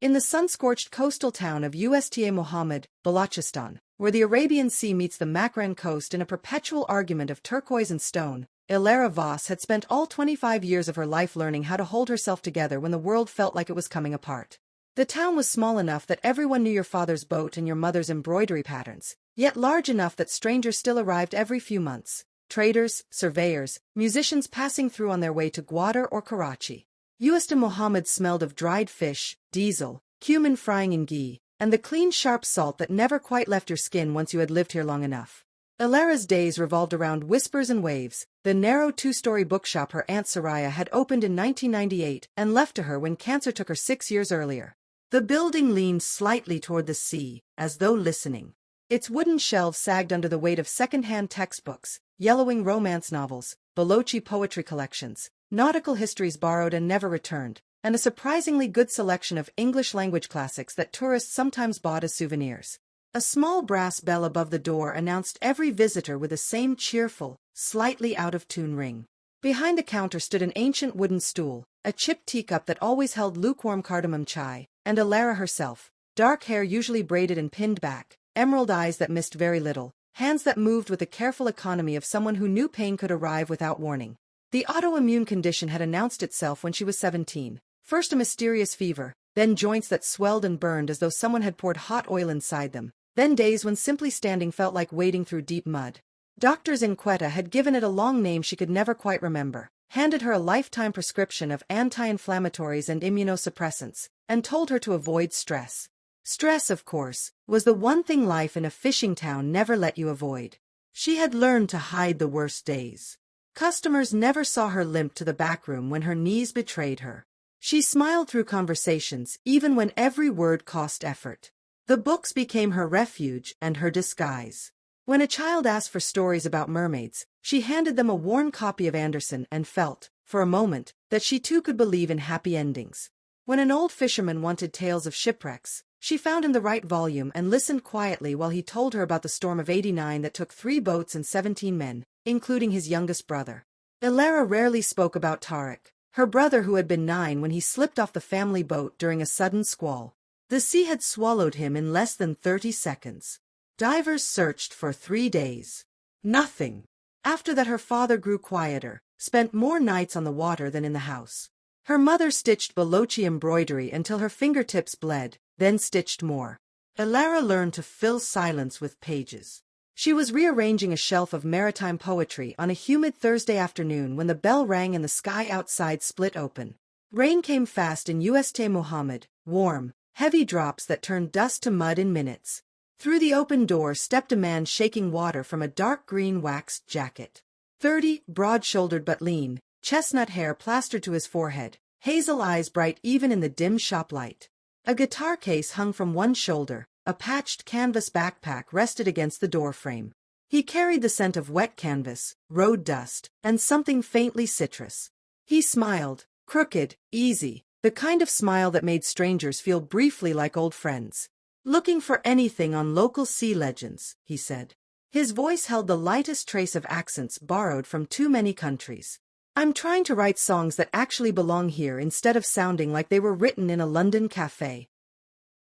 In the sun-scorched coastal town of Usta Mohammed, Balochistan, where the Arabian Sea meets the Makran coast in a perpetual argument of turquoise and stone, Ilara Voss had spent all 25 years of her life learning how to hold herself together when the world felt like it was coming apart. The town was small enough that everyone knew your father's boat and your mother's embroidery patterns, yet large enough that strangers still arrived every few months. Traders, surveyors, musicians passing through on their way to Gwadar or Karachi. Usta Mohammed smelled of dried fish, diesel, cumin frying in ghee, and the clean sharp salt that never quite left your skin once you had lived here long enough. Ilara's days revolved around whispers and waves, the narrow two-story bookshop her Aunt Soraya had opened in 1998 and left to her when cancer took her 6 years earlier. The building leaned slightly toward the sea, as though listening. Its wooden shelves sagged under the weight of second-hand textbooks, yellowing romance novels, Balochi poetry collections, nautical histories borrowed and never returned, and a surprisingly good selection of English-language classics that tourists sometimes bought as souvenirs. A small brass bell above the door announced every visitor with the same cheerful, slightly out-of-tune ring. Behind the counter stood an ancient wooden stool, a chipped teacup that always held lukewarm cardamom chai, and Ilara herself, dark hair usually braided and pinned back, emerald eyes that missed very little, hands that moved with the careful economy of someone who knew pain could arrive without warning. The autoimmune condition had announced itself when she was 17, first a mysterious fever, then joints that swelled and burned as though someone had poured hot oil inside them, then days when simply standing felt like wading through deep mud. Doctors in Quetta had given it a long name she could never quite remember, handed her a lifetime prescription of anti-inflammatories and immunosuppressants, and told her to avoid stress. Stress, of course, was the one thing life in a fishing town never let you avoid. She had learned to hide the worst days. Customers never saw her limp to the back room when her knees betrayed her. She smiled through conversations even when every word cost effort. The books became her refuge and her disguise. When a child asked for stories about mermaids, she handed them a worn copy of Andersen and felt, for a moment, that she too could believe in happy endings. When an old fisherman wanted tales of shipwrecks, she found him the right volume and listened quietly while he told her about the storm of '89 that took 3 boats and 17 men, including his youngest brother. Ilara rarely spoke about Tariq, her brother who had been 9 when he slipped off the family boat during a sudden squall. The sea had swallowed him in less than 30 seconds. Divers searched for 3 days. Nothing. After that her father grew quieter, spent more nights on the water than in the house. Her mother stitched Balochi embroidery until her fingertips bled, then stitched more. Ilara learned to fill silence with pages. She was rearranging a shelf of maritime poetry on a humid Thursday afternoon when the bell rang and the sky outside split open. Rain came fast in Usta Mohammed, warm, heavy drops that turned dust to mud in minutes. Through the open door stepped a man shaking water from a dark green waxed jacket. 30, broad-shouldered but lean, chestnut hair plastered to his forehead, hazel eyes bright even in the dim shop light. A guitar case hung from one shoulder, a patched canvas backpack rested against the doorframe. He carried the scent of wet canvas, road dust, and something faintly citrus. He smiled, crooked, easy, the kind of smile that made strangers feel briefly like old friends. "Looking for anything on local sea legends," he said. His voice held the lightest trace of accents borrowed from too many countries. "I'm trying to write songs that actually belong here instead of sounding like they were written in a London cafe."